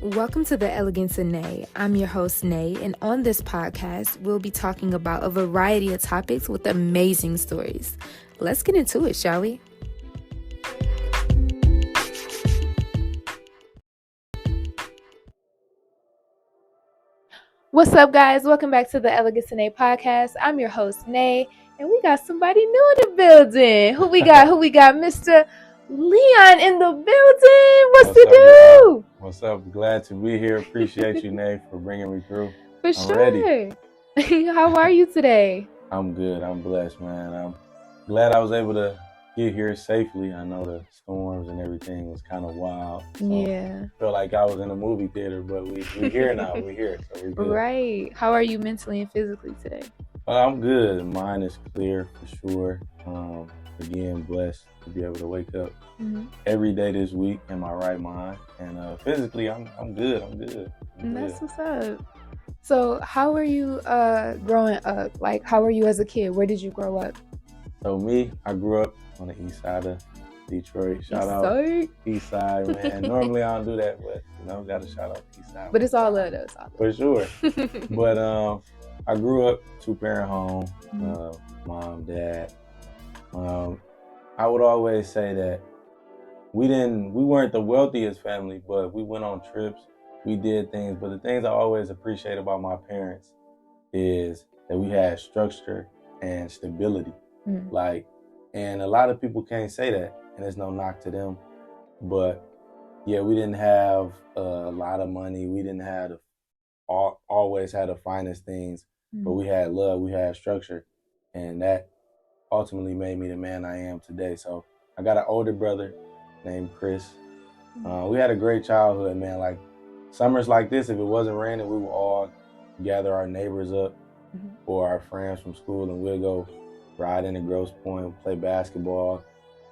Welcome to the Elegance of Nae. I'm your host, Nae, and on this podcast, we'll be talking about a variety of topics with amazing stories. Let's get into it, shall we? What's up, guys? Welcome back to the Elegance of Nae Podcast. I'm your host, Nae, and we got somebody new in the building. Who we got? Mr. Leon in the building. What's to do? What's up? Glad to be here. Appreciate you, Nae, for bringing me through. I'm sure. Ready. How are you today? I'm good. I'm blessed, man. I'm glad I was able to get here safely. I know the storms and everything was kind of wild. So yeah. I feel like I was in a movie theater, but we're here now. We're here, so we're good. Right. How are you mentally and physically today? I'm good. Mine is clear for sure. Again, blessed to be able to wake up every day this week in my right mind, and physically, I'm good. I'm good. That's what's up. So, how were you growing up? Like, how were you as a kid? Where did you grow up? So me, I grew up on the east side of Detroit. Shout out East Side, man. Normally I don't do that, but gotta shout out East Side. But it's all love, though. For sure. But I grew up 2-parent home, mom, dad. I would always say that we weren't the wealthiest family, but we went on trips, we did things. But the things I always appreciate about my parents is that we had structure and stability. And a lot of people can't say that, and there's no knock to them. But yeah, we didn't have a lot of money. We didn't have always had the finest things, but we had love, we had structure, and that ultimately made me the man I am today. So I got an older brother named Chris. We had a great childhood, man. Like summers like this, if it wasn't raining, we would all gather our neighbors up or our friends from school, and we'll go ride into Grosse Pointe, play basketball,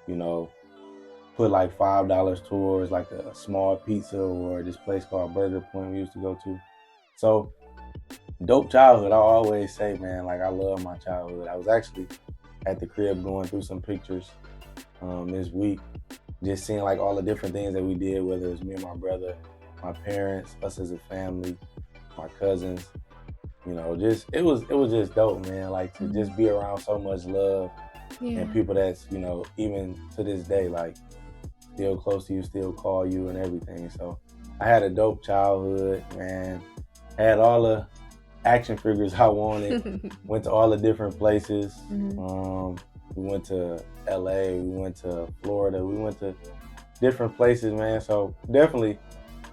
put like $5 towards like a small pizza or this place called Burger Point we used to go to. So dope childhood. I always say, man, like I love my childhood. I was actually at the crib going through some pictures this week, just seeing like all the different things that we did, whether it was me and my brother, my parents, us as a family, my cousins. It was just dope, man. Like to just be around so much love and people that's, even to this day, like still close to you, still call you and everything. So I had a dope childhood, man. Had all the action figures I wanted. Went to all the different places. We went to LA, we went to Florida, we went to different places, man. So definitely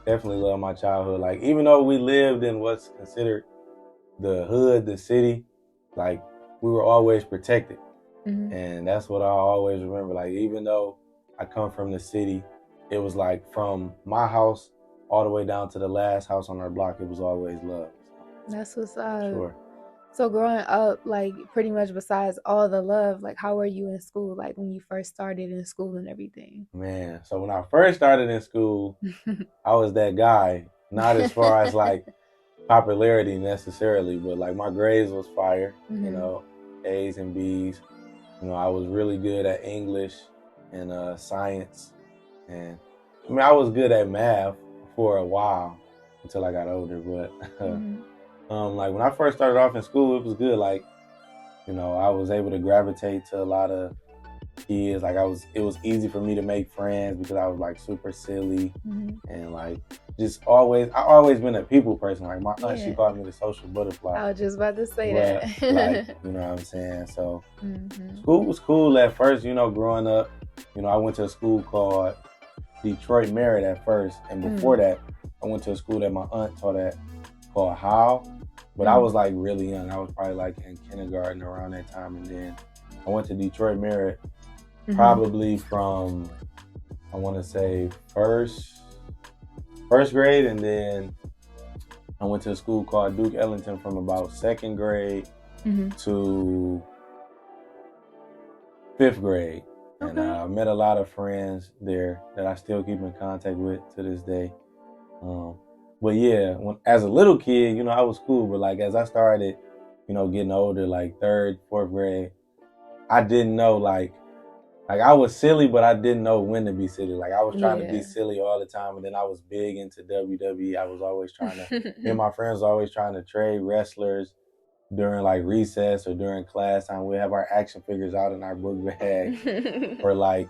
love my childhood. Like even though we lived in what's considered the hood, the city, like we were always protected. And that's what I always remember. Like even though I come from the city, it was like from my house all the way down to the last house on our block, it was always love. That's what's up. Sure. So growing up, like pretty much besides all the love, like how were you in school? Like when you first started in school and everything? Man, so when I first started in school, I was that guy. Not as far as like popularity necessarily, but like my grades was fire, A's and B's. I was really good at English and science. And I was good at math for a while until I got older, but like when I first started off in school, it was good. Like, I was able to gravitate to a lot of kids. Like it was easy for me to make friends because I was like super silly and like I've always been a people person. Like my aunt, she called me the social butterfly. I was just about to say that. Like, you know what I'm saying? So school was cool at first, growing up. I went to a school called Detroit Merit at first. And before that, I went to a school that my aunt taught at called Howe. But I was like really young. I was probably like in kindergarten around that time. And then I went to Detroit Merit probably from, I want to say first grade, and then I went to a school called Duke Ellington from about second grade to 5th grade. And I met a lot of friends there that I still keep in contact with to this day. But yeah, as a little kid, I was cool. But like as I started, getting older, like 3rd, 4th grade, I didn't know like like I was silly, but I didn't know when to be silly. Like I was trying to be Yeah. silly all the time, and then I was big into WWE. I was always trying to, me and my friends were always trying to trade wrestlers during like recess or during class time. We have our action figures out in our book bag, or like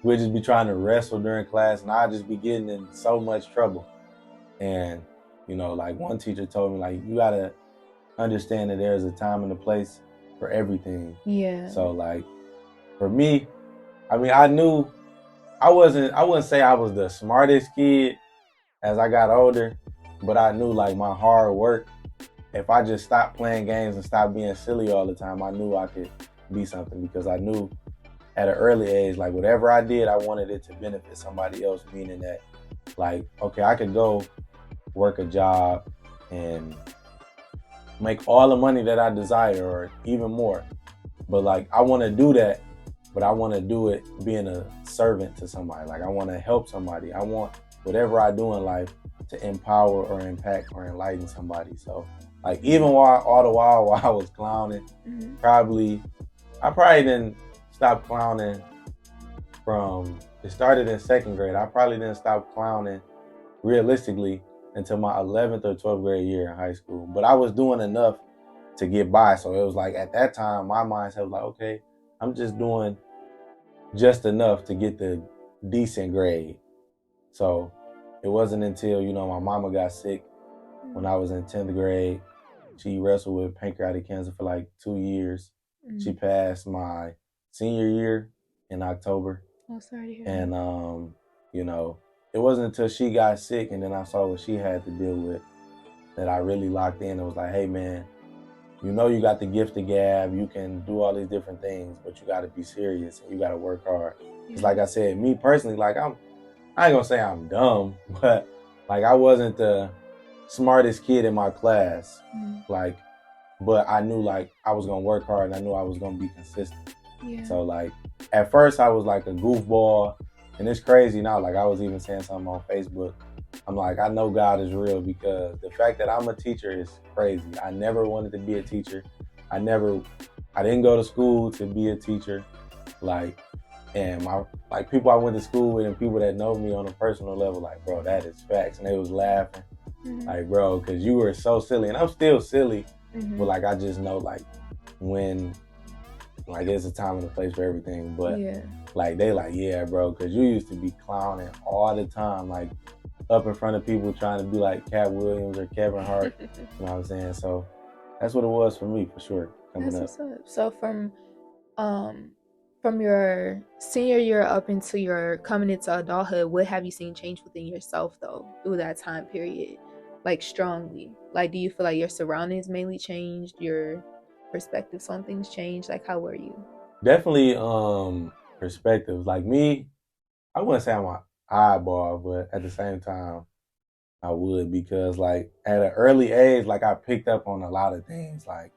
we'd just be trying to wrestle during class, and I'd just be getting in so much trouble. And you know, like one teacher told me, like you gotta understand that there's a time and a place for everything. Yeah. So like for me, I mean, I knew I wouldn't say I was the smartest kid as I got older, but I knew like my hard work, if I just stopped playing games and stopped being silly all the time, I knew I could be something, because I knew at an early age, like whatever I did, I wanted it to benefit somebody else, meaning that like, okay, I could go work a job and make all the money that I desire or even more. But like, I want to do that, but I want to do it being a servant to somebody. Like I want to help somebody. I want whatever I do in life to empower or impact or enlighten somebody. So like even all the while I was clowning, I probably didn't stop clowning from, it started in second grade. I probably didn't stop clowning realistically until my 11th or 12th grade year in high school. But I was doing enough to get by. So it was like at that time, my mindset was like, okay, I'm just doing just enough to get the decent grade. So it wasn't until, you know, my mama got sick when I was in 10th grade. She wrestled with pancreatic cancer for like 2 years. She passed my senior year in October. Oh, sorry to hear And, that. you know, it wasn't until she got sick and then I saw what she had to deal with that I really locked in and was like, hey, man, you know you got the gift of gab, you can do all these different things, but you got to be serious and you got to work hard. It's like I said, me personally, like I ain't gonna say I'm dumb, but like I wasn't the smartest kid in my class. Like, but I knew like I was gonna work hard and I knew I was gonna be consistent. So like at first I was like a goofball, and it's crazy now. Like I was even saying something on Facebook. I'm like, I know God is real, because the fact that I'm a teacher is crazy. I never wanted to be a teacher. I didn't go to school to be a teacher. Like, and my like people I went to school with and people that know me on a personal level, like, bro, that is facts. And they was laughing. Like, bro, because you were so silly. And I'm still silly. But like I just know like when like there's a time and a place for everything. But like they like, yeah, bro, because you used to be clowning all the time, like up in front of people trying to be like Cat Williams or Kevin Hart. You know what I'm saying? So that's what it was for me, for sure, coming up. So from your senior year up into your coming into adulthood, what have you seen change within yourself though through that time period, like strongly? Like, do you feel like your surroundings mainly changed, your perspectives on things changed? Like, how were you? Definitely perspectives. Like me, I wouldn't say I'm an eyeball, but at the same time I would, because like at an early age, like I picked up on a lot of things. Like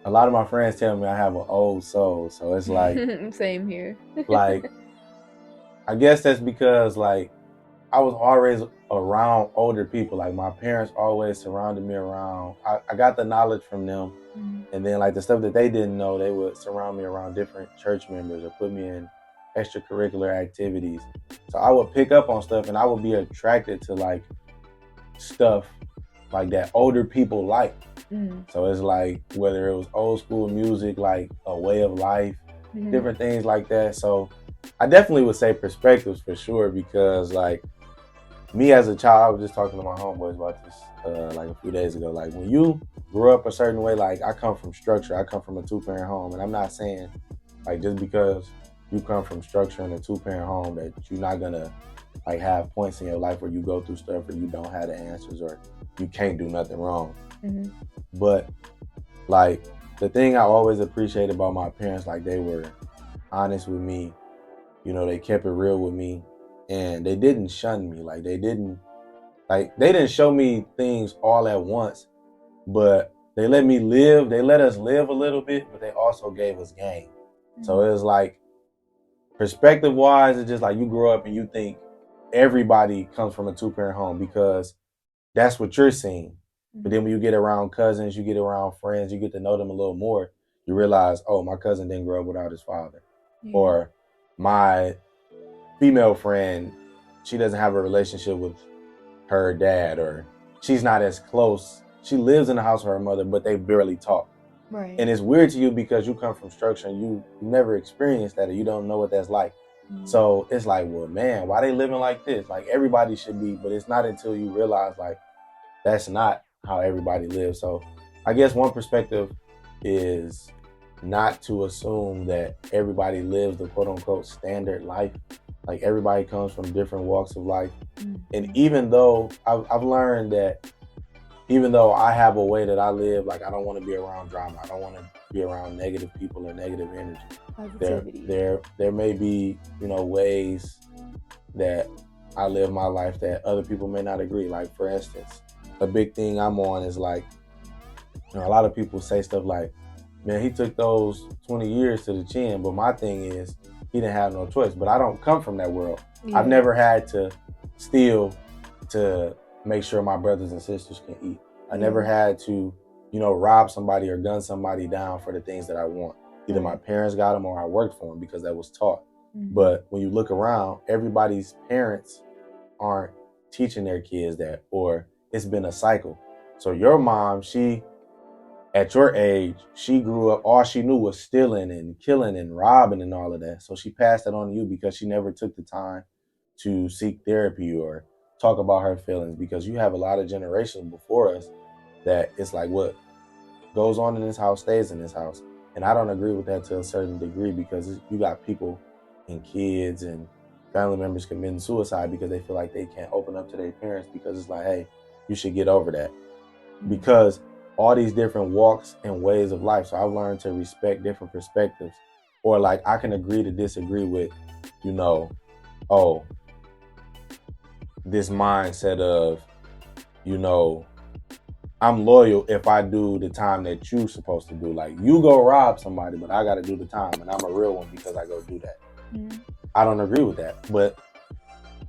a lot of my friends tell me I have an old soul. So it's like same here. like I guess that's because like I was always around older people. Like my parents always surrounded me around. I got the knowledge from them. And then like the stuff that they didn't know, they would surround me around different church members or put me in extracurricular activities. So I would pick up on stuff and I would be attracted to like stuff like that older people like. So it's like whether it was old school music, like a way of life, different things like that. So I definitely would say perspectives for sure, because like me as a child, I was just talking to my homeboys about this like a few days ago. Like when you grew up a certain way, like I come from structure, I come from a 2-parent home, and I'm not saying like just because you come from structure in a 2-parent home that you're not gonna like have points in your life where you go through stuff or you don't have the answers or you can't do nothing wrong. But like the thing I always appreciate about my parents, like they were honest with me, you know, they kept it real with me, and they didn't shun me. Like they didn't show me things all at once, but they let me live. They let us live a little bit, but they also gave us game. So it was like perspective wise, it's just like you grow up and you think everybody comes from a 2-parent home because that's what you're seeing. But then when you get around cousins, you get around friends, you get to know them a little more, you realize, oh, my cousin didn't grow up without his father. or my female friend, she doesn't have a relationship with her dad, or she's not as close. She lives in the house with her mother, but they barely talk. Right. And it's weird to you because you come from structure and you never experienced that, or you don't know what that's like. So it's like, well, man, why they living like this? Like everybody should be, but it's not until you realize like that's not how everybody lives. So I guess one perspective is not to assume that everybody lives the quote unquote standard life. Like everybody comes from different walks of life. And even though I've learned that even though I have a way that I live, like I don't want to be around drama. I don't want to be around negative people or negative energy. There may be, ways that I live my life that other people may not agree. Like for instance, a big thing I'm on is like, a lot of people say stuff like, man, he took those 20 years to the chin. But my thing is, he didn't have no choice. But I don't come from that world. Yeah. I've never had to steal to make sure my brothers and sisters can eat. I never had to, rob somebody or gun somebody down for the things that I want. Either my parents got them or I worked for them because that was taught. But when you look around, everybody's parents aren't teaching their kids that, or it's been a cycle. So your mom, at your age, she grew up, all she knew was stealing and killing and robbing and all of that. So she passed that on to you because she never took the time to seek therapy or talk about her feelings, because you have a lot of generations before us that it's like what goes on in this house stays in this house. And I don't agree with that to a certain degree, because you got people and kids and family members committing suicide because they feel like they can't open up to their parents, because it's like, hey, you should get over that. Because all these different walks and ways of life. So I've learned to respect different perspectives, or like I can agree to disagree with, this mindset of, I'm loyal if I do the time that you're supposed to do. Like you go rob somebody, but I got to do the time, and I'm a real one because I go do that. I don't agree with that, but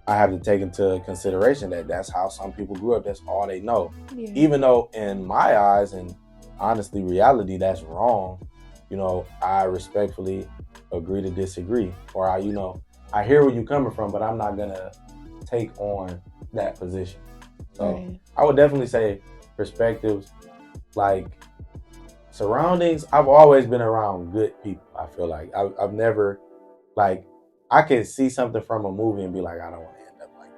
I have to take into consideration that that's how some people grew up. That's all they know. Yeah. Even though in my eyes and honestly reality, that's wrong. I respectfully agree to disagree, or I hear where you're coming from, but I'm not gonna take on that position. So I would definitely say perspectives, like surroundings. I've always been around good people. I feel like I've never, like, I can see something from a movie and be like, I don't want to end up like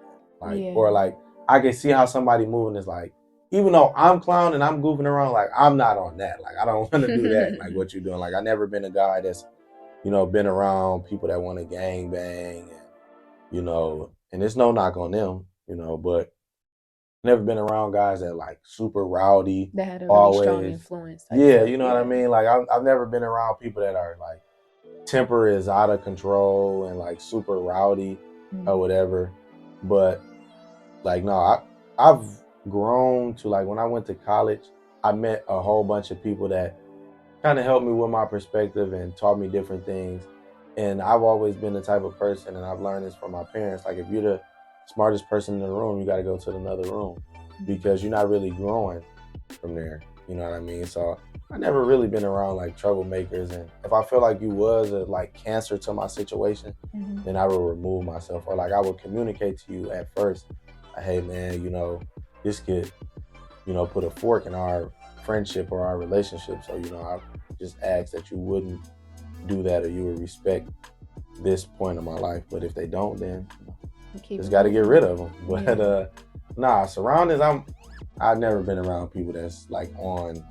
that. Or like I can see how somebody moving is like, even though I'm clowning, I'm goofing around, like I'm not on that. Like I don't want to do that. Like what you're doing. Like I never been a guy that's, been around people that want to gang bang and, and there's no knock on them, but never been around guys that like super rowdy. That had a really strong influence. Yeah, you know what I mean? Like I've never been around people that are like temper is out of control and like super rowdy or whatever. But like, no, I've grown to, like, when I went to college, I met a whole bunch of people that kind of helped me with my perspective and taught me different things. And I've always been the type of person, and I've learned this from my parents, like if you're the smartest person in the room, you got to go to another room because you're not really growing from there. You know what I mean? So I never really been around like troublemakers, and if I feel like you was a like cancer to my situation, then I will remove myself, or like I will communicate to you at first, hey man, this could, put a fork in our friendship or our relationship. So, I just ask that you wouldn't do that, or you would respect this point of my life. But if they don't, then just got to get rid of them. But surroundings, I've never been around people that's like on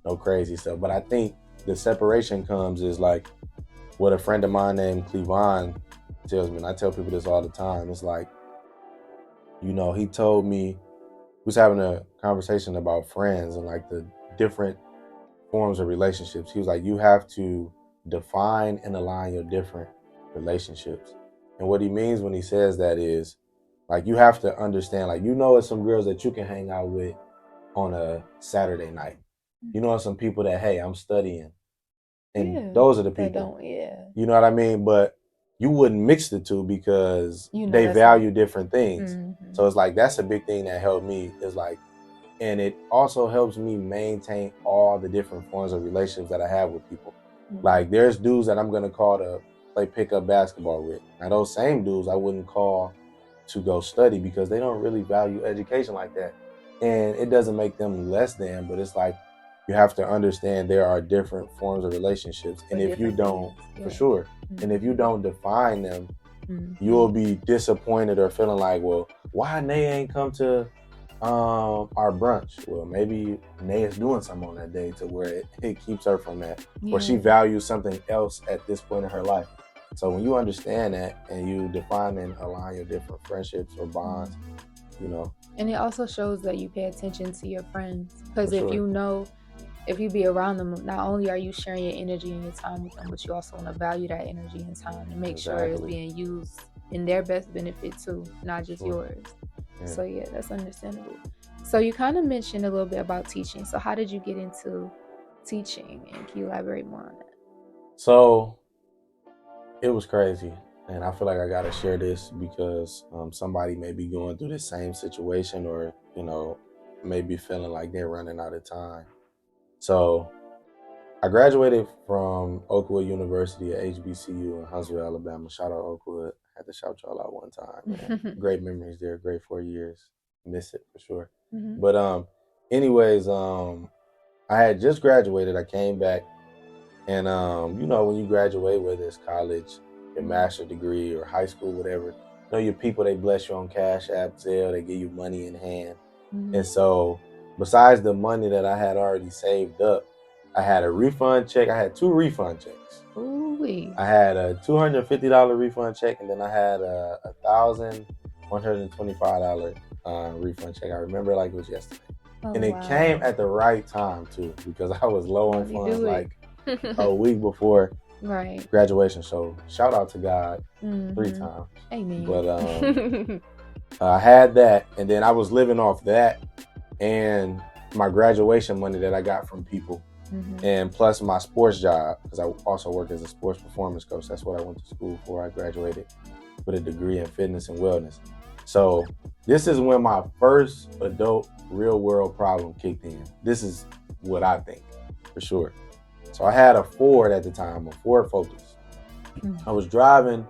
no crazy stuff. But I think the separation comes is like what a friend of mine named Cleavon tells me, and I tell people this all the time. It's like, he told me, we was having a conversation about friends and like the different forms of relationships. He was like, you have to define and align your different relationships. And what he means when he says that is, like, you have to understand, like, it's some girls that you can hang out with on a Saturday night. It's some people that, hey, I'm studying. And those are the people. You know what I mean? But you wouldn't mix the two because they value different things. So it's like, that's a big thing that helped me, is like, and it also helps me maintain all the different forms of relationships that I have with people. Like there's dudes that I'm going to call to they pick up basketball with. Now those same dudes I wouldn't call to go study because they don't really value education like that. And it doesn't make them less than, but it's like you have to understand there are different forms of relationships. And if you don't, for sure, and if you don't define them, you'll be disappointed or feeling like, well, why Nae ain't come to our brunch? Well, maybe Nae is doing something on that day to where it keeps her from that, or she values something else at this point in her life. So when you understand that and you define and align your different friendships or bonds, you know. And it also shows that you pay attention to your friends, because if you be around them, not only are you sharing your energy and your time with them, but you also want to value that energy and time and make sure it's being used in their best benefit too, not just yours. Yeah. So yeah, that's understandable. So you kind of mentioned a little bit about teaching. So how did you get into teaching, and can you elaborate more on that? So it was crazy, and I feel like I gotta share this because somebody may be going through the same situation, or maybe feeling like they're running out of time. So I graduated from Oakwood University at HBCU in Huntsville, Alabama. Shout out Oakwood. I had to shout y'all out one time, man. Great memories there. Great 4 years. Miss it for sure. But anyways, I had just graduated. I came back, and when you graduate, whether it's college, your master's degree, or high school, whatever, your people, they bless you on Cash App, Zelle, they give you money in hand. And so besides the money that I had already saved up, I had a refund check. I had 2 refund checks. Ooh-wee. I had a $250 refund check, and then I had a $1,125 refund check. I remember like it was yesterday. And it came at the right time too, because I was low on funds like a week before graduation. So shout out to God 3 times. Amen. But I had that, and then I was living off that and my graduation money that I got from people, and plus my sports job, because I also work as a sports performance coach. That's what I went to school for. I graduated with a degree in fitness and wellness. So this is when my first adult real world problem kicked in. This is what I think for sure. So I had a Ford at the time, a Ford Focus. I was driving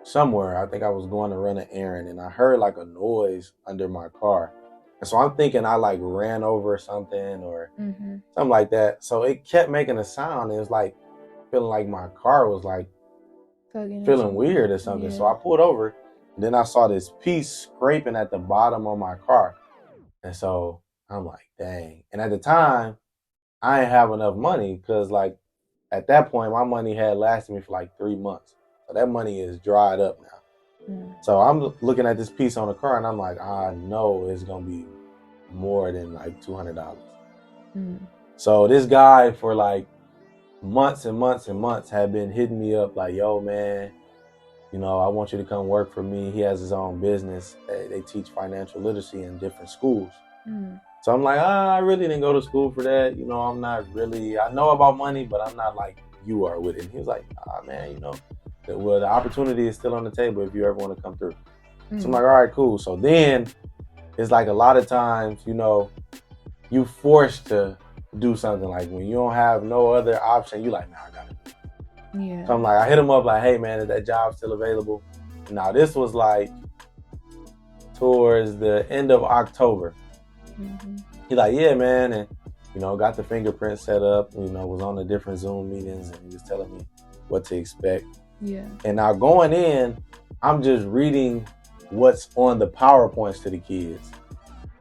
somewhere. I think I was going to run an errand, and I heard like a noise under my car. And so I'm thinking I like ran over something or something like that. So it kept making a sound. It was like feeling like my car was like feeling weird or something. So I pulled over, and then I saw this piece scraping at the bottom of my car. And so I'm like, dang. And at the time, I didn't have enough money, because like at that point, my money had lasted me for like 3 months. So that money is dried up now. So I'm looking at this piece on the car, and I'm like, I know it's going to be more than like $200. So this guy for like months and months and months had been hitting me up like, yo, man, I want you to come work for me. He has his own business. They teach financial literacy in different schools. So I'm like, I really didn't go to school for that. I'm not really, I know about money, but I'm not like you are with it. And he was like, man, well, the opportunity is still on the table if you ever want to come through. So I'm like, all right, cool. So then it's like a lot of times, you forced to do something. Like when you don't have no other option, you like, nah, I got it. Yeah. So I'm like, I hit him up like, hey man, is that job still available? Now this was like towards the end of October. He's like, yeah, man. And, got the fingerprint set up, was on the different Zoom meetings, and he was telling me what to expect. Yeah. And now going in, I'm just reading what's on the PowerPoints to the kids.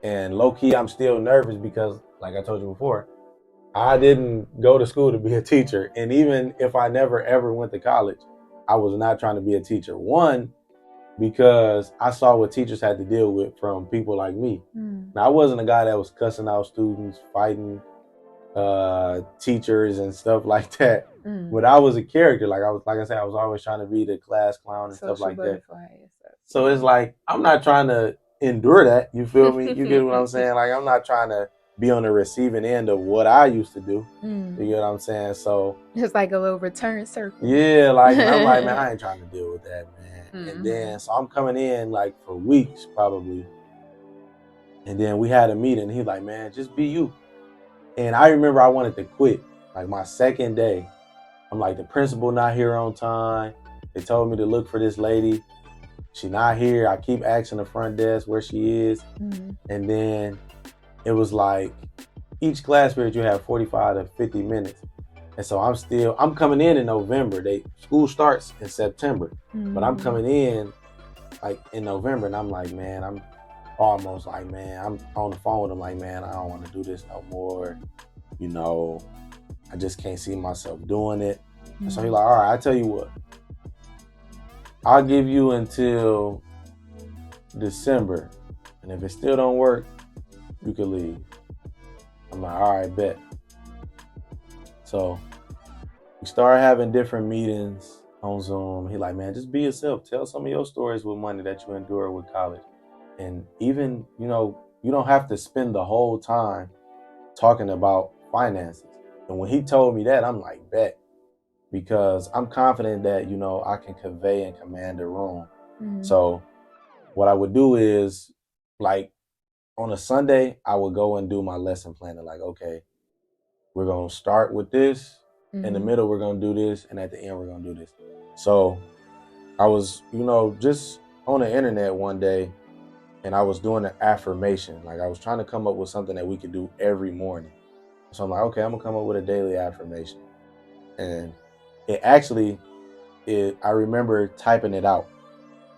And low key, I'm still nervous because, like I told you before, I didn't go to school to be a teacher. And even if I never ever went to college, I was not trying to be a teacher. One, because I saw what teachers had to deal with from people like me. Now, I wasn't a guy that was cussing out students, fighting teachers and stuff like that. But I was a character. Like I said, I was always trying to be the class clown and stuff like that. So it's like, I'm not trying to endure that. You feel me? You get what I'm saying? Like, I'm not trying to be on the receiving end of what I used to do. You get what I'm saying? So it's like a little return circle. Yeah, like I'm like, man, I ain't trying to deal with that, man. And then so I'm coming in like for weeks probably. And then we had a meeting. He's like, man, just be you. And I remember I wanted to quit. Like my second day, I'm like, the principal not here on time. They told me to look for this lady. She not here. I keep asking the front desk where she is. Mm-hmm. And then it was like each class period you have 45 to 50 minutes. And so I'm coming in November. School starts in September. Mm-hmm. But I'm coming in like in November, and I'm like, man, I'm almost like, man, I'm on the phone with them like, man, I don't want to do this no more. You know, I just can't see myself doing it. Mm-hmm. And so he's like, all right, I tell you what, I'll give you until December, and if it still don't work, you can leave. I'm like, all right, bet. So we started having different meetings on Zoom. He like, man, just be yourself. Tell some of your stories with money that you endure with college. And even, you know, you don't have to spend the whole time talking about finances. And when he told me that, I'm like, bet. Because I'm confident that, you know, I can convey and command the room. Mm-hmm. So what I would do is, like, on a Sunday, I would go and do my lesson planning. Like, okay, we're going to start with this. Mm-hmm. In the middle, we're going to do this. And at the end, we're going to do this. So I was, you know, just on the internet one day, and I was doing an affirmation. Like, I was trying to come up with something that we could do every morning. So I'm like, okay, I'm going to come up with a daily affirmation. And I remember typing it out,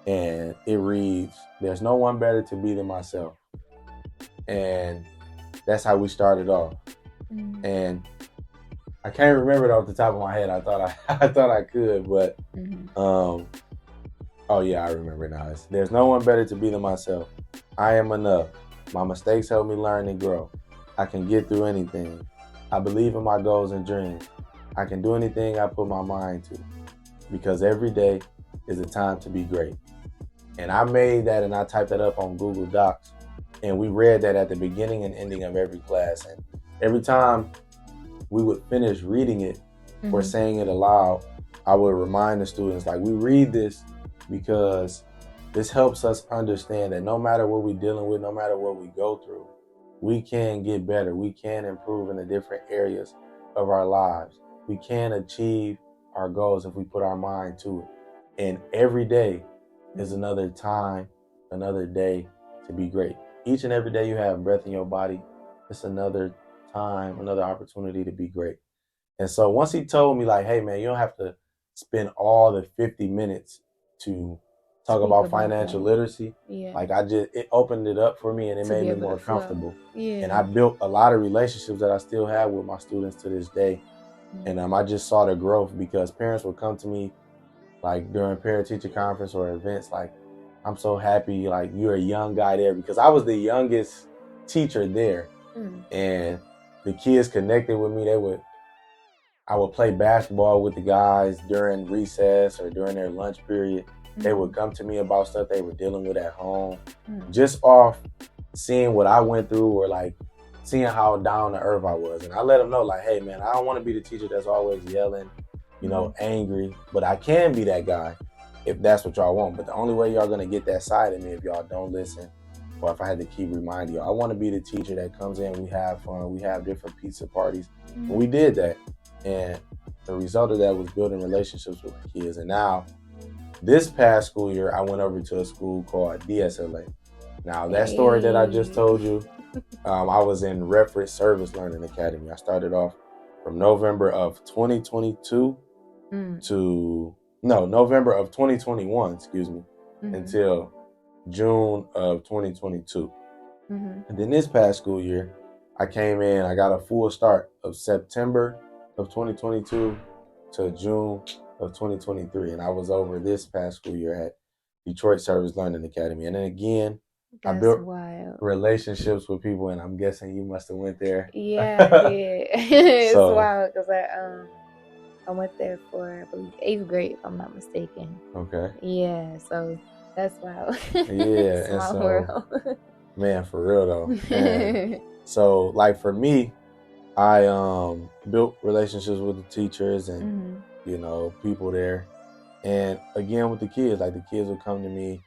and it reads, there's no one better to be than myself. And that's how we started off. Mm-hmm. And I can't remember it off the top of my head. I thought I could, but Mm-hmm. Oh yeah, I remember now. There's no one better to be than myself. I am enough. My mistakes help me learn and grow. I can get through anything. I believe in my goals and dreams. I can do anything I put my mind to, because every day is a time to be great. And I made that, and I typed that up on Google Docs, and we read that at the beginning and ending of every class. And every time we would finish reading it or saying it aloud, I would remind the students, like, we read this because this helps us understand that no matter what we're dealing with, no matter what we go through, we can get better. We can improve in the different areas of our lives. We can achieve our goals if we put our mind to it. And every day is another time, another day to be great. Each and every day you have breath in your body, it's another time, another opportunity to be great. And so once he told me, like, hey man, you don't have to spend all the 50 minutes to talk about financial literacy. Yeah. Like, it opened it up for me, and it made me more comfortable. Yeah. And I built a lot of relationships that I still have with my students to this day. And I just saw the growth, because parents would come to me, like, during parent-teacher conference or events, like, I'm so happy, like, you're a young guy there, because I was the youngest teacher there. And the kids connected with me. I would play basketball with the guys during recess or during their lunch period. They would come to me about stuff they were dealing with at home, just off seeing what I went through, or like seeing how down to earth I was. And I let them know, like, hey man, I don't want to be the teacher that's always yelling, you know, angry, but I can be that guy if that's what y'all want. But the only way y'all gonna get that side of me if y'all don't listen, or if I had to keep reminding y'all. I want to be the teacher that comes in, we have fun, we have different pizza parties. And we did that. And the result of that was building relationships with the kids. And now, this past school year, I went over to a school called DSLA. Now, that story that I just told you, I was in Reference Service Learning Academy. I started off from November of 2022 November of 2021, until June of 2022. And then this past school year, I came in, I got a full start of September of 2022 to June of 2023. And I was over this past school year at Detroit Service Learning Academy. And then again, I built relationships with people, and I'm guessing you must have went there. Yeah, I did. It's wild, because I went there for, I believe, 8th grade, if I'm not mistaken. Okay. Yeah, so that's wild. Yeah. Small world. Man, for real though. And so, like, for me, I built relationships with the teachers and you know, people there. And again, with the kids, like, the kids would come to me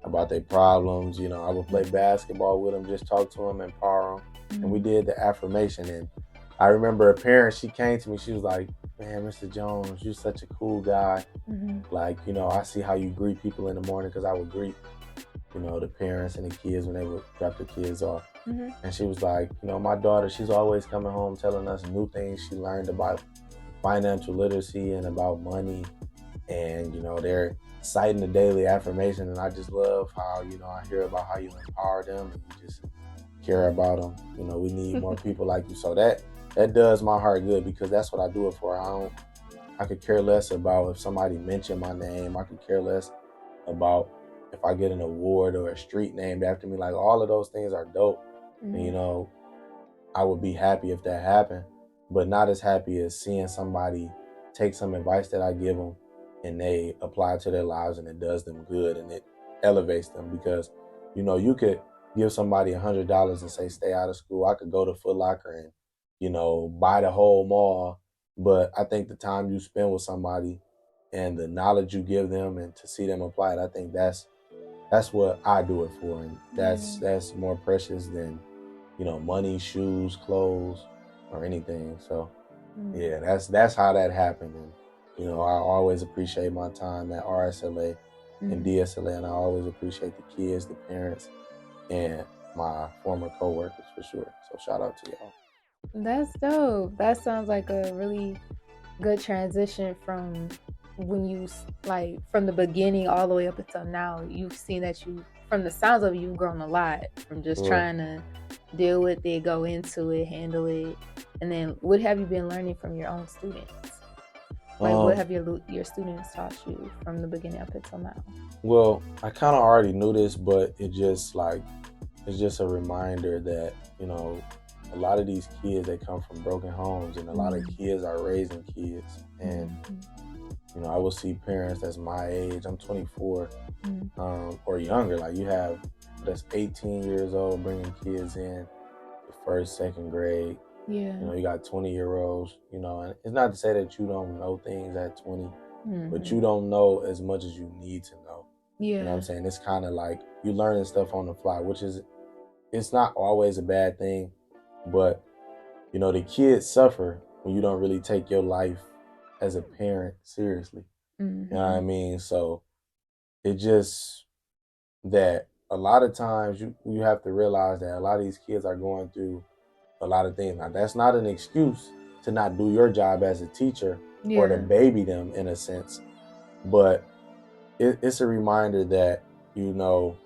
about their problems. You know, I would play basketball with them, just talk to them, empower them. And we did the affirmation. And I remember a parent, she came to me, she was like, man, Mr. Jones, you're such a cool guy. Like, you know, I see how you greet people in the morning, because I would greet, you know, the parents and the kids when they would drop their kids off. And she was like, you know, my daughter, she's always coming home telling us new things she learned about financial literacy and about money. And, you know, they're citing the daily affirmation. And I just love how, you know, I hear about how you empower them and you just care about them. You know, we need more people like you. So that does my heart good, because that's what I do it for. I could care less about if somebody mentioned my name. I could care less about if I get an award or a street named after me. Like, all of those things are dope. And, you know, I would be happy if that happened, but not as happy as seeing somebody take some advice that I give them and they apply it to their lives and it does them good and it elevates them. Because, you know, you could give somebody $100 and say, stay out of school. I could go to Foot Locker and, you know, buy the whole mall. But I think the time you spend with somebody and the knowledge you give them and to see them apply it, I think that's what I do it for. And that's more precious than, you know, money, shoes, clothes, or anything. So yeah, that's how that happened. And, you know, I always appreciate my time at RSLA and DSLA, and I always appreciate the kids, the parents, and my former coworkers for sure. So shout out to y'all. That's dope. That sounds like a really good transition from when you, like, from the beginning all the way up until now. You've seen that from the sounds of it, you've grown a lot from just trying to deal with it, go into it, handle it. And then what have you been learning from your own students? Like, what have your students taught you from the beginning up until now? Well, I kind of already knew this, but it's just a reminder that, you know, a lot of these kids, they come from broken homes, and a lot of kids are raising kids. And, you know, I will see parents that's my age, I'm 24, or younger. Like, you have that's 18 years old bringing kids in the first, second grade. Yeah. You know, you got 20-year-olds, you know, and it's not to say that you don't know things at 20, but you don't know as much as you need to know. Yeah. You know what I'm saying? It's kind of like you learning stuff on the fly, it's not always a bad thing, but, you know, the kids suffer when you don't really take your life as a parent seriously. You know what I mean? So it just that a lot of times you have to realize that a lot of these kids are going through a lot of things. Now, that's not an excuse to not do your job as a teacher or to baby them in a sense, but it's a reminder that, you know,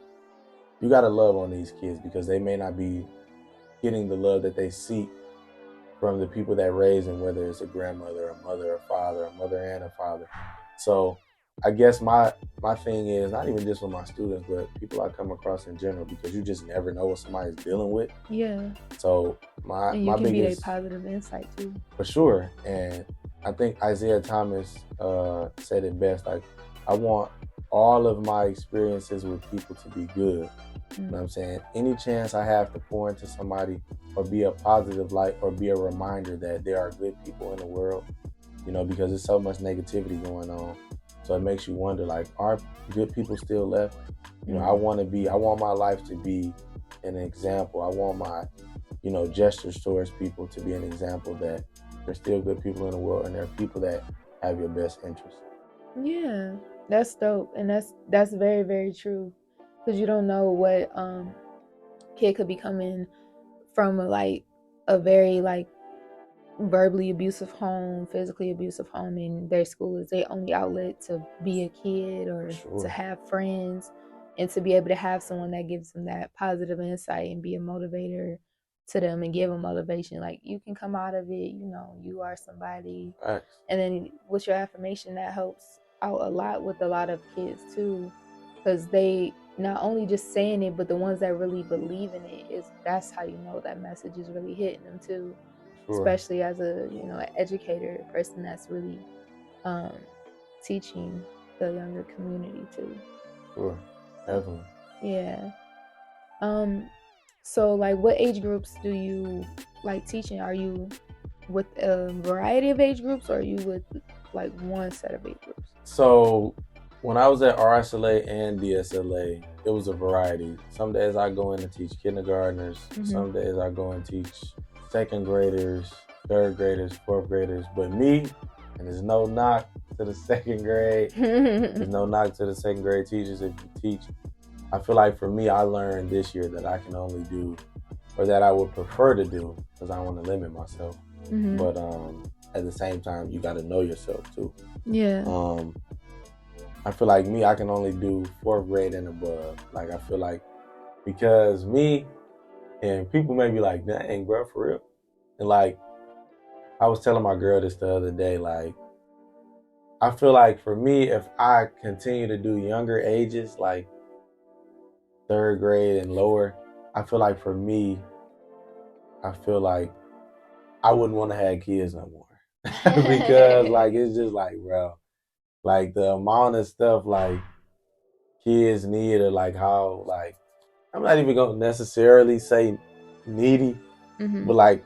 you got to love on these kids, because they may not be getting the love that they seek from the people that raise them, whether it's a grandmother, a mother, a father, a mother and a father. So I guess my thing is not even just with my students, but people I come across in general, because you just never know what somebody's dealing with. Yeah. So and you my can biggest, be a positive insight too. For sure. And I think Isaiah Thomas said it best. Like, I want all of my experiences with people to be good. You know what I'm saying? Any chance I have to pour into somebody or be a positive light or be a reminder that there are good people in the world, you know, because there's so much negativity going on. So it makes you wonder, like, are good people still left? You know, I want my life to be an example. I want my, you know, gestures towards people to be an example that there's still good people in the world and there are people that have your best interest. Yeah, that's dope. And that's very, very true. Because you don't know what kid could be coming from a very verbally abusive home, physically abusive home, and their school is their only outlet to be a kid or to have friends, and to be able to have someone that gives them that positive insight and be a motivator to them and give them motivation. Like, you can come out of it, you know, you are somebody. Right. And then with your affirmation, that helps out a lot with a lot of kids too, because they not only just saying it, but the ones that really believe in it, that's how you know that message is really hitting them too. Sure. Especially as a, you know, an educator, a person that's really teaching the younger community too. Sure, definitely. Yeah. So, like, what age groups do you like teaching? Are you with a variety of age groups, or are you with like one set of age groups? So when I was at RSLA and DSLA, it was a variety. Some days I go in and teach kindergartners. Some days I go and teach second graders, third graders, fourth graders. But me, And there's no knock to the second grade. There's no knock to the second grade teachers if you teach. I feel like for me, I learned this year that I can only do, or that I would prefer to do, because I don't want to limit myself. But at the same time, you got to know yourself too. Yeah. I feel like me, I can only do 4th grade and above. Like, I feel like, because me, and people may be like, dang, bro, for real. And like, I was telling my girl this the other day, like, I feel like for me, if I continue to do younger ages, like 3rd grade and lower, I feel like for me, I feel like I wouldn't want to have kids no more. Because like, it's just like, bro, like the amount of stuff like kids need, or like how, like, I'm not even gonna necessarily say needy, but like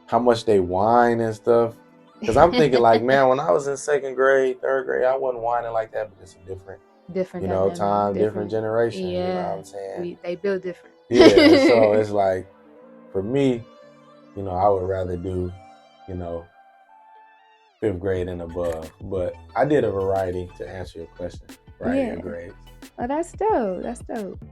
how much they whine and stuff. Because I'm thinking like, man, when I was in 2nd grade, 3rd grade, I wasn't whining like that, but it's a different dynamic, time, different generation. Yeah. You know what I'm saying? They build different. Yeah. So it's like, for me, I would rather do, 5th grade and above. But I did a variety to answer your question, variety of grades. Oh, that's dope. That's dope.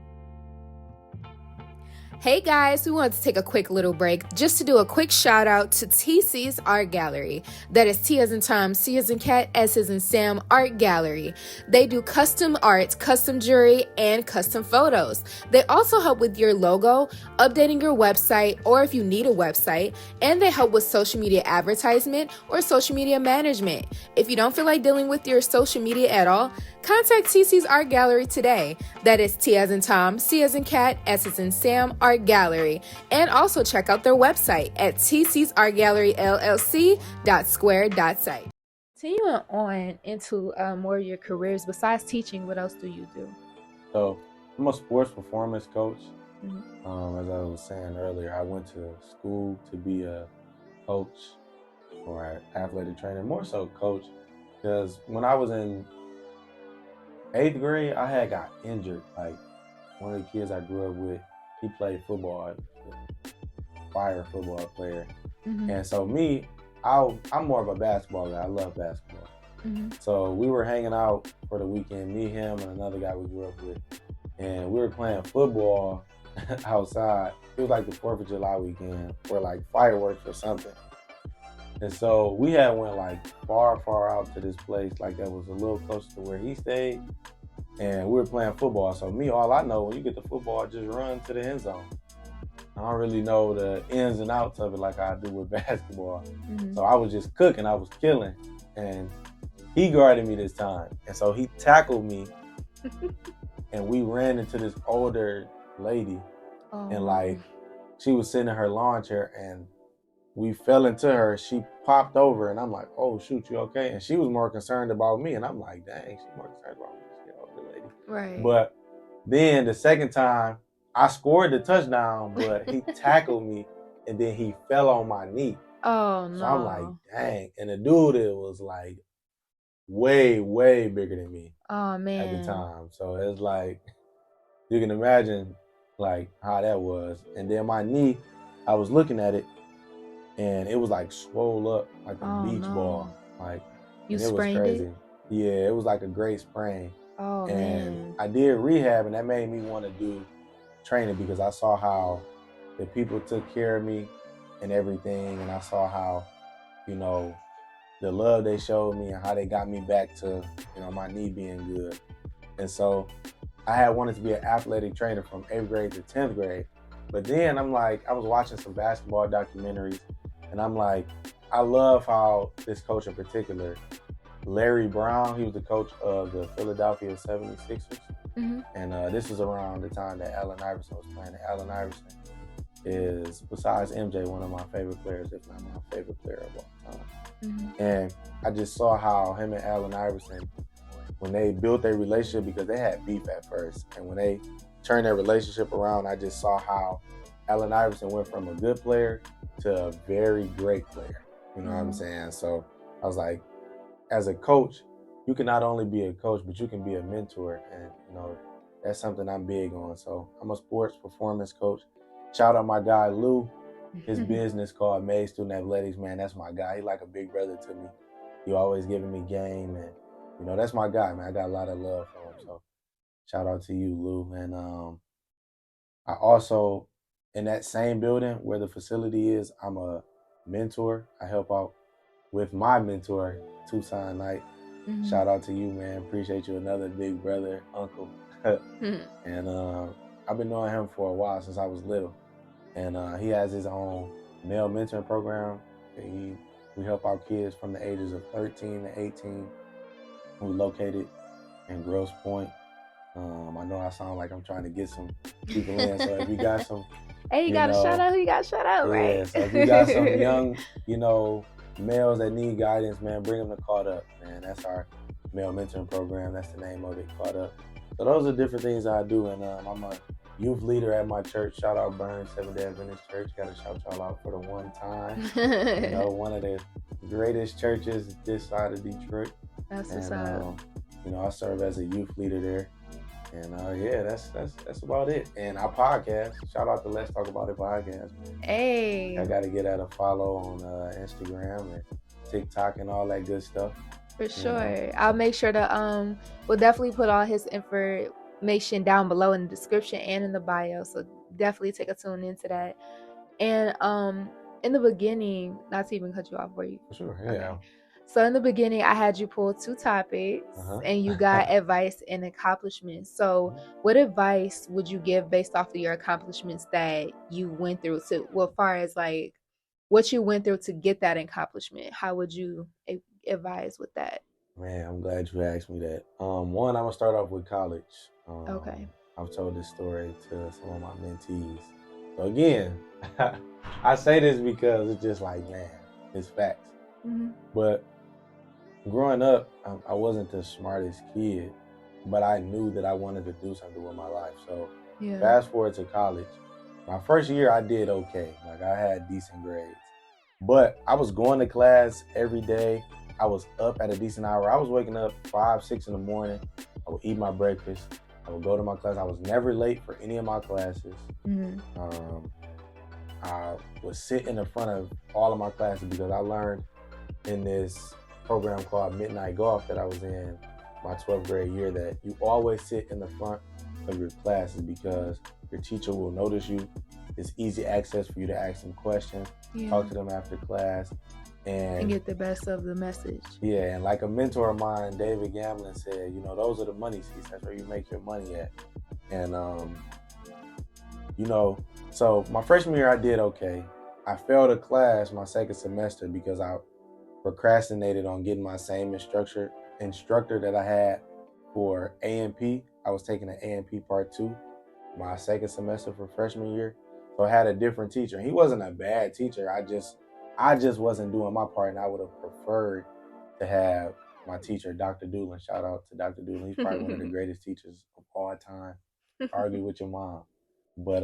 Hey guys, we wanted to take a quick little break just to do a quick shout out to TC's Art Gallery. That is T as in Tom, C as in Cat, S as in Sam Art Gallery. They do custom art, custom jewelry, and custom photos. They also help with your logo, updating your website, or if you need a website, and they help with social media advertisement or social media management. If you don't feel like dealing with your social media at all, contact TC's Art Gallery today. That is T as in Tom, C as in Cat, S as in Sam Art Gallery. And also check out their website at tcsartgalleryllc.square.site. Continuing on into more of your careers, besides teaching, what else do you do? So I'm a sports performance coach. As I was saying earlier, I went to school to be a coach or an athletic trainer, more so coach, because when I was in 8th grade, I had got injured. Like, one of the kids I grew up with, he played football, fire football player. And so me, I'm more of a basketball guy. I love basketball. So we were hanging out for the weekend, me, him, and another guy we grew up with. And we were playing football outside. It was like the 4th of July weekend, or like fireworks or something. And so we had went like far out to this place, like that was a little closer to where he stayed. And we were playing football. So me, all I know, when you get the football, just run to the end zone. I don't really know the ins and outs of it like I do with basketball. So I was just cooking, I was killing. And he guarded me this time. And so he tackled me. And we ran into this older lady. And like, she was sitting in her lawn chair, and we fell into her. She popped over, and I'm like, oh, shoot, you okay? And she was more concerned about me. And I'm like, dang, she's more concerned about me. Right. But then the second time, I scored the touchdown, but he tackled me, and then he fell on my knee. Oh, no. So I'm like, dang. And the dude, it was like way bigger than me. Oh, man. At the time. So it's like, you can imagine like how that was. And then my knee, I was looking at it, and it was like swole up like a beach ball. Like, you it was crazy. Yeah, it was like a great sprain. Oh, and man. I did rehab, and that made me want to do training, because I saw how the people took care of me and everything, and I saw how, the love they showed me and how they got me back to, my knee being good. And so I had wanted to be an athletic trainer from 8th grade to 10th grade. But then I'm like, I was watching some basketball documentaries, and I'm like, I love how this coach in particular, Larry Brown, he was the coach of the Philadelphia 76ers. And this was around the time that Allen Iverson was playing. And Allen Iverson is, besides MJ, one of my favorite players, if not my favorite player of all time. And I just saw how him and Allen Iverson, when they built their relationship, because they had beef at first, and when they turned their relationship around, I just saw how Allen Iverson went from a good player to a very great player. You know what I'm saying? So I was like, as a coach, you can not only be a coach, but you can be a mentor. And, that's something I'm big on. So I'm a sports performance coach. Shout out my guy, Lou. His business called May Student Athletics, man, that's my guy. He like a big brother to me. he always giving me game, and that's my guy, man. I got a lot of love for him. So shout out to you, Lou. And I also, in that same building where the facility is, I'm a mentor. I help out with my mentor, Tucson Knight. Mm-hmm. Shout out to you, man. Appreciate you, another big brother, uncle. And I've been knowing him for a while, since I was little. And he has his own male mentoring program. We help out kids from the ages of 13 to 18. We're located in Grosse Pointe. I know I sound like I'm trying to get some people in. So if you got some, hey, you got to shout out who you got to shout out, right? Yeah. So if you got some young, males that need guidance, man, bring them to Caught Up, man. That's our male mentoring program. That's the name of it, Caught Up. So those are different things I do, and I'm a youth leader at my church. Shout out Burns Seventh-day Adventist Church. Got to shout y'all out for the one time. One of the greatest churches this side of Detroit. That's what's up. I serve as a youth leader there. And that's about it. And our podcast, shout out to Let's Talk About It podcast. Hey, I got to get at a follow on Instagram and TikTok and all that good stuff. For sure. I'll make sure to we'll definitely put all his information down below in the description and in the bio. So definitely take a tune into that. And in the beginning, not to even cut you off, were you? For sure, yeah. Okay. So in the beginning, I had you pull 2 topics, and you got advice and accomplishments. So what advice would you give based off of your accomplishments that you went through as far as like what you went through to get that accomplishment? How would you advise with that? Man, I'm glad you asked me that. One, I'm gonna start off with college. Okay. I've told this story to some of my mentees. So again, I say this because it's just like, man, it's facts. Mm-hmm. But growing up, I wasn't the smartest kid, but I knew that I wanted to do something with my life. So fast forward to college. My first year, I did okay. Like, I had decent grades. But I was going to class every day. I was up at a decent hour. I was waking up 5, 6 in the morning. I would eat my breakfast. I would go to my class. I was never late for any of my classes. Mm-hmm. I would sit in the front of all of my classes because I learned in this program called Midnight Golf that I was in my 12th grade year that you always sit in the front of your classes because your teacher will notice you. It's easy access for you to ask them questions, talk to them after class, and get the best of the message. Yeah, and like a mentor of mine, David Gamblin, said, those are the money seats. That's where you make your money at. And, so my freshman year, I did okay. I failed a class my second semester because I procrastinated on getting my same instructor that I had for A&P. I was taking an A&P Part 2 my second semester for freshman year. So I had a different teacher. He wasn't a bad teacher. I just wasn't doing my part, and I would have preferred to have my teacher, Dr. Doolin. Shout out to Dr. Doolin. He's probably one of the greatest teachers of all time. Argue with your mom. But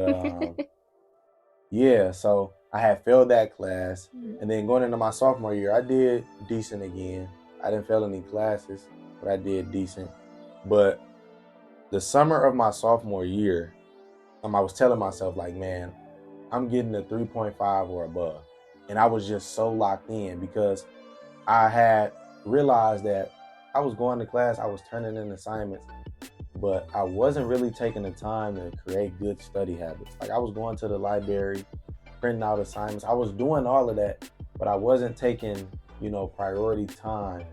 so I had failed that class. And then going into my sophomore year, I did decent again. I didn't fail any classes, but I did decent. But the summer of my sophomore year, I was telling myself, like, man, I'm getting a 3.5 or above. And I was just so locked in because I had realized that I was going to class, I was turning in assignments, but I wasn't really taking the time to create good study habits. Like, I was going to the library, printing out assignments. I was doing all of that, but I wasn't taking, priority time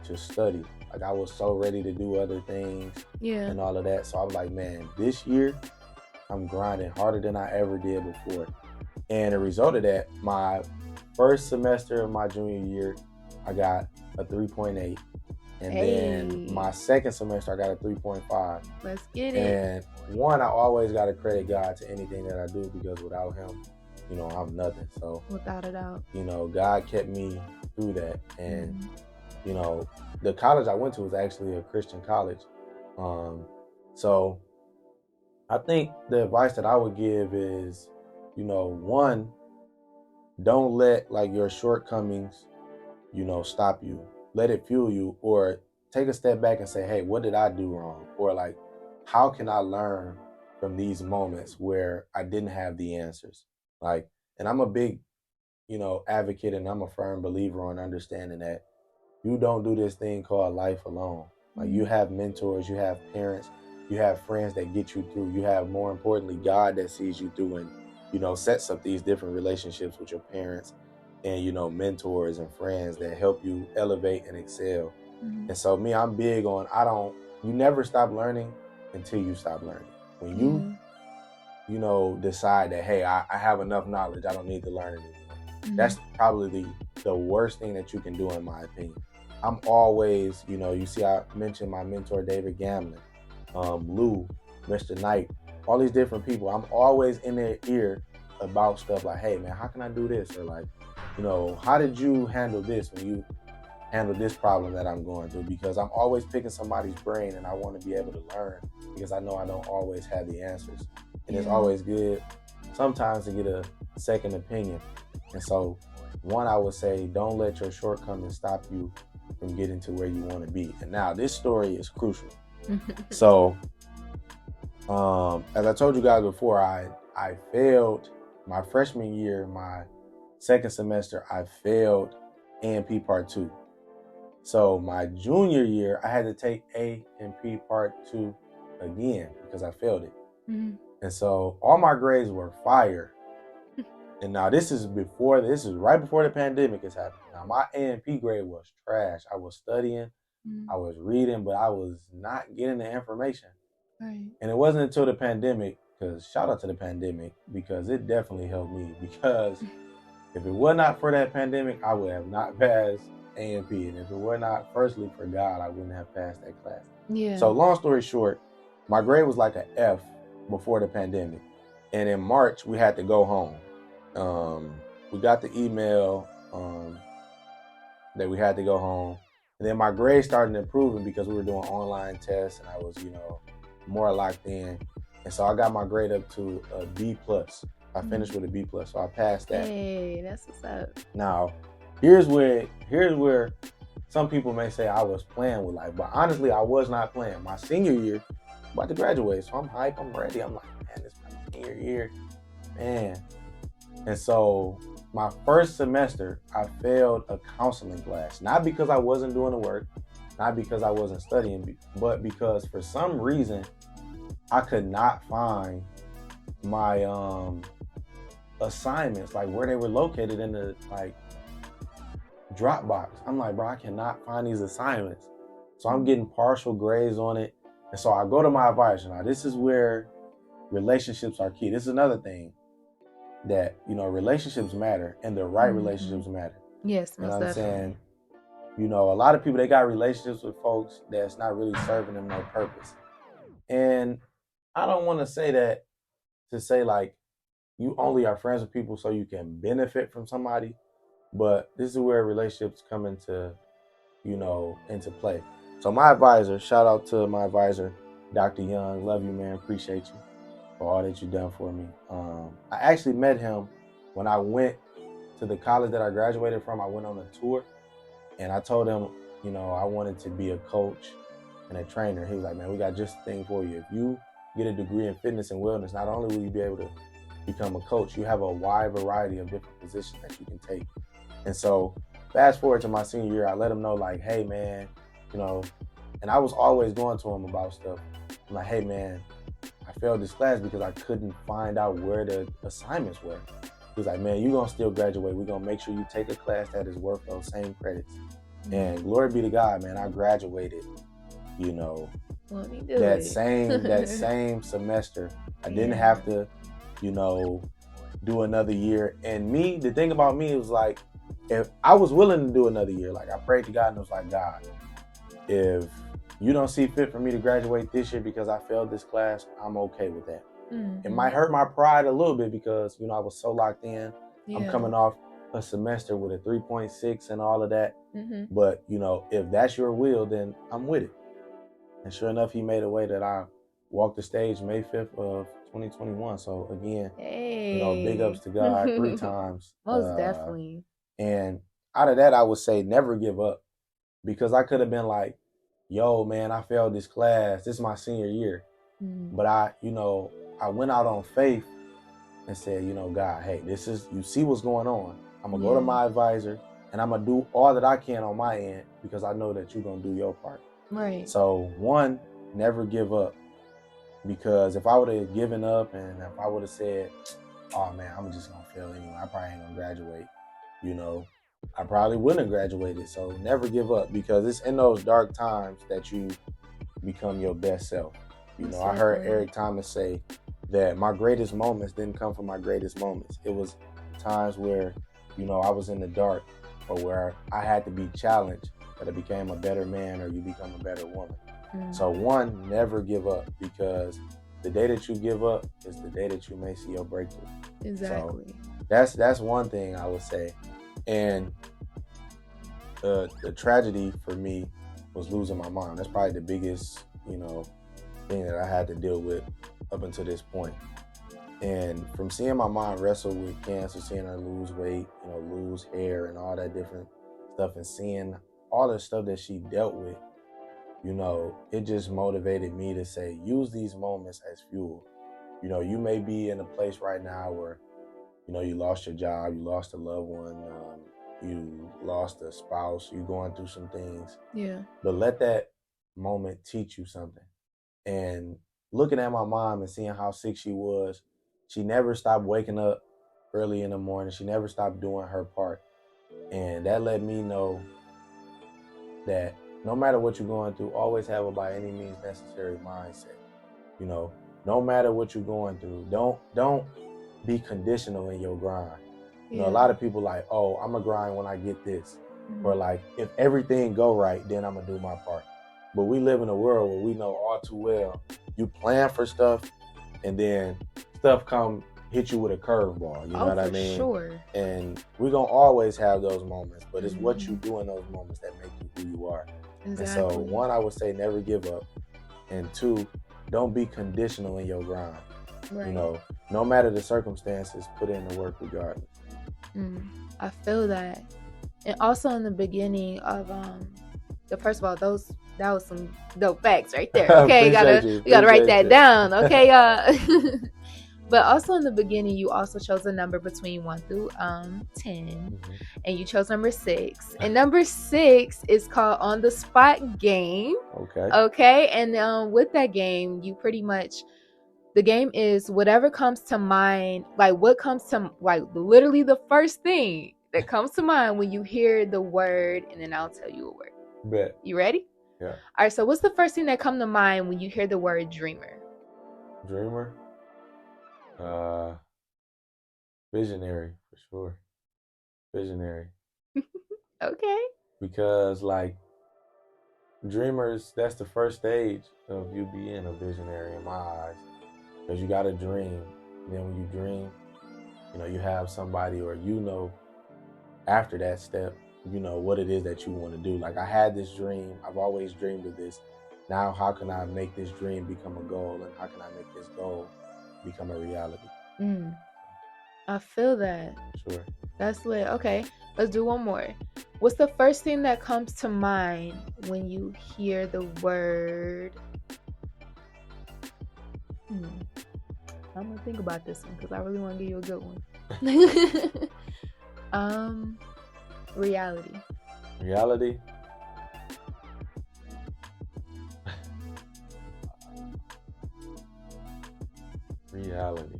to study. Like, I was so ready to do other things and all of that. So I was like, man, this year I'm grinding harder than I ever did before. And a result of that, my first semester of my junior year, I got a 3.8. And then my second semester, I got a 3.5. Let's get it. And one, I always got to credit God to anything that I do because without him, I'm nothing. So without a doubt, God kept me through that. And, the college I went to was actually a Christian college. So I think the advice that I would give is, one, don't let like your shortcomings, stop you. Let it fuel you, or take a step back and say, hey, what did I do wrong? Or like, how can I learn from these moments where I didn't have the answers? Like, and I'm a big, advocate, and I'm a firm believer on understanding that you don't do this thing called life alone. Like, you have mentors, you have parents, you have friends that get you through. You have, more importantly, God that sees you through and, sets up these different relationships with your parents and, mentors and friends that help you elevate and excel. And so me, I'm big on, you never stop learning until you stop learning. When you, decide that, hey, I have enough knowledge, I don't need to learn anymore. That's probably the worst thing that you can do, in my opinion. I'm always, you see, I mentioned my mentor, David Gamlin, Lou, Mr. Knight, all these different people. I'm always in their ear about stuff like, hey man, how can I do this? Or like, how did you handle this when you handle this problem that I'm going through? Because I'm always picking somebody's brain and I want to be able to learn, because I know I don't always have the answers. And it's always good sometimes to get a second opinion. And so, one, I would say, don't let your shortcomings stop you from getting to where you want to be. And now this story is crucial. So, as I told you guys before, I failed my freshman year, my second semester, I failed A&P Part 2. So my junior year, I had to take A&P Part 2 again because I failed it. And so all my grades were fire. And now this is right before the pandemic is happening. Now my A&P grade was trash. I was studying, I was reading, but I was not getting the information. Right. And it wasn't until the pandemic, because shout out to the pandemic, because it definitely helped me. Because if it were not for that pandemic, I would have not passed A&P. And if it were not, firstly, for God, I wouldn't have passed that class. Yeah. So long story short, my grade was like an F before the pandemic. And in March, we had to go home. We got the email that we had to go home. And then my grades started improving because we were doing online tests and I was, more locked in. And so I got my grade up to a B+. I finished with a B+, so I passed that. Hey, that's what's up. Now, here's where some people may say I was playing with life, but honestly, I was not playing. My senior year, I'm about to graduate, so I'm hyped, I'm ready. I'm like, man, this is my senior year, man. And so my first semester, I failed a counseling class, not because I wasn't doing the work, not because I wasn't studying, but because for some reason, I could not find my assignments, like where they were located in the Dropbox. I'm like, bro, I cannot find these assignments. So I'm getting partial grades on it. And so I go to my advisor. Now, this is where relationships are key. This is another thing that, relationships matter and the right relationships matter. Yes, you know what I'm saying? A lot of people, they got relationships with folks that's not really serving them no purpose. And I don't want to say that to say like you only are friends with people so you can benefit from somebody, but this is where relationships come into play. So my advisor, shout out to my advisor, Dr. Young, love you, man, appreciate you for all that you've done for me. I actually met him when I went to the college that I graduated from. I went on a tour and I told him, I wanted to be a coach and a trainer. He was like, man, we got just the thing for you. If you get a degree in fitness and wellness, not only will you be able to become a coach, you have a wide variety of different positions that you can take. And so fast forward to my senior year, I let him know like, hey man, and I was always going to him about stuff. I'm like, hey man, I failed this class because I couldn't find out where the assignments were. He was like, man, you're gonna still graduate. We're gonna make sure you take a class that is worth those same credits. And glory be to God, man, I graduated, that same semester. I didn't have to, do another year. And the thing about me was like, if I was willing to do another year, like I prayed to God and was like, God, if you don't see fit for me to graduate this year because I failed this class, I'm okay with that. It might hurt my pride a little bit because, I was so locked in. Yeah. I'm coming off a semester with a 3.6 and all of that. But, if that's your will, then I'm with it. And sure enough, he made a way that I walked the stage May 5th of 2021. So again, big ups to God 3 times. Most definitely. And out of that, I would say never give up, because I could have been like, yo, man, I failed this class. This is my senior year. But I went out on faith and said, God, hey, you see what's going on. I'm going to go to my advisor. and I'm gonna do all that I can on my end because I know that you're gonna do your part. Right. So one, never give up, because if I would have given up and if I would have said, oh man, I'm just gonna fail anyway, I probably ain't gonna graduate, you know, I probably wouldn't have graduated. So never give up, because it's in those dark times that you become your best self. You know, I heard Eric Thomas say that my greatest moments didn't come from my greatest moments. It was times where, you know, I was in the dark, or where I had to be challenged, that I became a better man, or you become a better woman. So one, never give up, because the day that you give up is the day that you may see your breakthrough. Exactly. So that's one thing I would say. And the tragedy for me was losing my mom. That's probably the biggest, you know, thing that I had to deal with up until this point. And from seeing my mom wrestle with cancer, seeing her lose weight, you know, lose hair and all that different stuff, and seeing all the stuff that she dealt with, you know, it just motivated me to say, use these moments as fuel. You know, you may be in a place right now where, you know, you lost your job, you lost a loved one, you lost a spouse, you're going through some things. Yeah. But let that moment teach you something. And looking at my mom and seeing how sick she was, she never stopped waking up early in the morning. She never stopped doing her part. And that let me know that no matter what you're going through, always have a by any means necessary mindset. You know, no matter what you're going through, don't be conditional in your grind. You know, a lot of people like, oh, I'm gonna grind when I get this. Or like, if everything go right, then I'm gonna do my part. But we live in a world where we know all too well, you plan for stuff and then stuff come hit you with a curveball. You know what I mean? Sure. And we're gonna always have those moments, but it's what you do in those moments that make you who you are. Exactly. And so one, I would say never give up. And two, don't be conditional in your grind. Right. You know, no matter the circumstances, put in the work regardless. I feel that. And also in the beginning of first of all, that was some dope facts right there. Okay, you gotta write that down. Okay, y'all. But also in the beginning, you also chose a number between 1 through 10, and you chose number 6. And number 6 is called On the Spot Game. Okay, and with that game, you pretty much, the game is whatever comes to mind, like what comes to, like literally the first thing that comes to mind when you hear the word, and then I'll tell you a word. Bet. You ready? Yeah. All right, so what's the first thing that comes to mind when you hear the word dreamer? Dreamer? Visionary, for sure. Visionary. Okay. Because like dreamers, that's the first stage of you being a visionary in my eyes. Because you got to dream. And then when you dream, you know, you have somebody, or you know, after that step, you know what it is that you want to do. Like, I had this dream. I've always dreamed of this. Now, how can I make this dream become a goal? And how can I make this goal become a reality? I feel that. Sure. That's lit. Okay, let's do one more. What's the first thing that comes to mind when you hear the word? I'm gonna think about this one because I really want to give you a good one. Reality. Reality? Reality.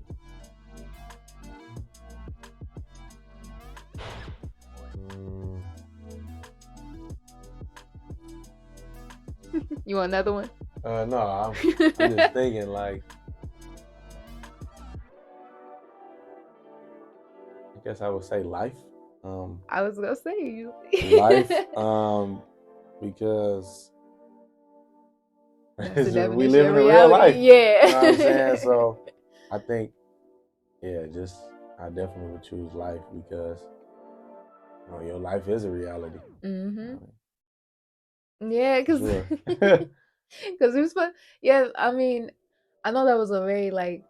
You want another one? No, I'm just thinking like, I guess I would say life. I was gonna say you. Life, because we live in a real life. Yeah. You know what I'm saying? So I think, yeah, I definitely would choose life, because you know, your life is a reality. Yeah, because it was fun. Yeah, I mean, I know that was a very like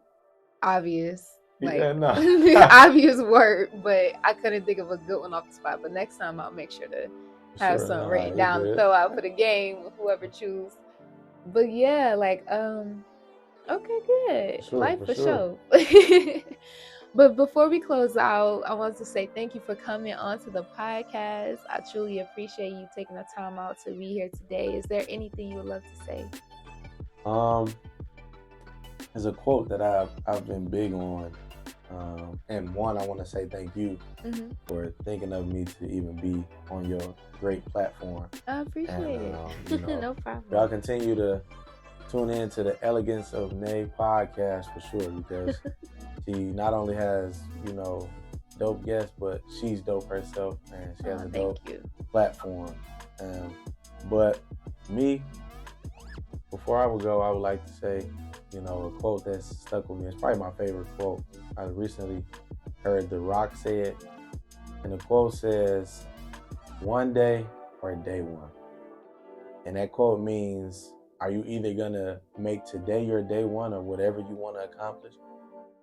obvious, like obvious word, but I couldn't think of a good one off the spot. But next time I'll make sure to have something written down and throw out for the game, whoever choose. But yeah, like okay, good. Sure, life for sure. But before we close out, I want to say thank you for coming on to the podcast. I truly appreciate you taking the time out to be here today. Is there anything you would love to say? There's a quote that I've been big on. And one, I want to say thank you for thinking of me to even be on your great platform. I appreciate it. No problem. Y'all continue to tune in to the Elegance of Nae Podcast for sure, because she not only has, dope guests, but she's dope herself, and she has a dope platform. But me, before I would go, I would like to say, a quote that's stuck with me. It's probably my favorite quote. I recently heard The Rock say it, and the quote says, "One day or day one." And that quote means, are you either gonna make today your day one or whatever you want to accomplish?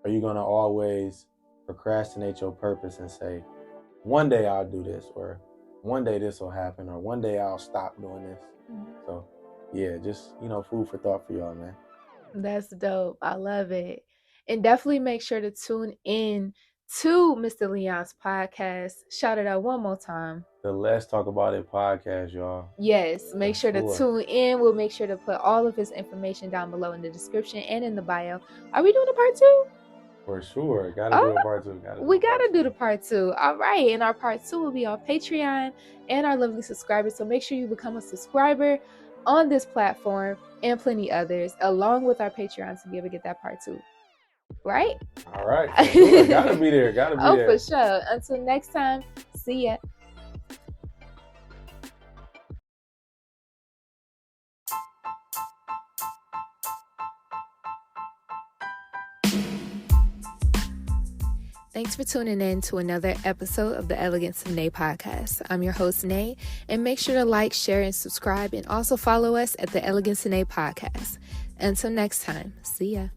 Or are you gonna always procrastinate your purpose and say, one day I'll do this, or one day this will happen, or one day I'll stop doing this? So yeah, just, food for thought for y'all, man. That's dope. I love it. And definitely make sure to tune in to Mr. Leon's podcast. Shout it out one more time. The Let's Talk About It podcast, y'all. Yes, make sure to tune in. We'll make sure to put all of his information down below in the description and in the bio. Are we doing a part 2? For sure. Gotta do a part 2. We gotta do the part 2. All right. And our part 2 will be on Patreon and our lovely subscribers. So make sure you become a subscriber on this platform and plenty others, along with our Patreon, to be able to get that part 2. Right? All right. For sure. Gotta be there. Gotta be there. Oh, for sure. Until next time, see ya. Thanks for tuning in to another episode of the Elegance of Nae Podcast. I'm your host, Nae, and make sure to like, share, and subscribe, and also follow us at the Elegance of Nae Podcast. Until next time, see ya.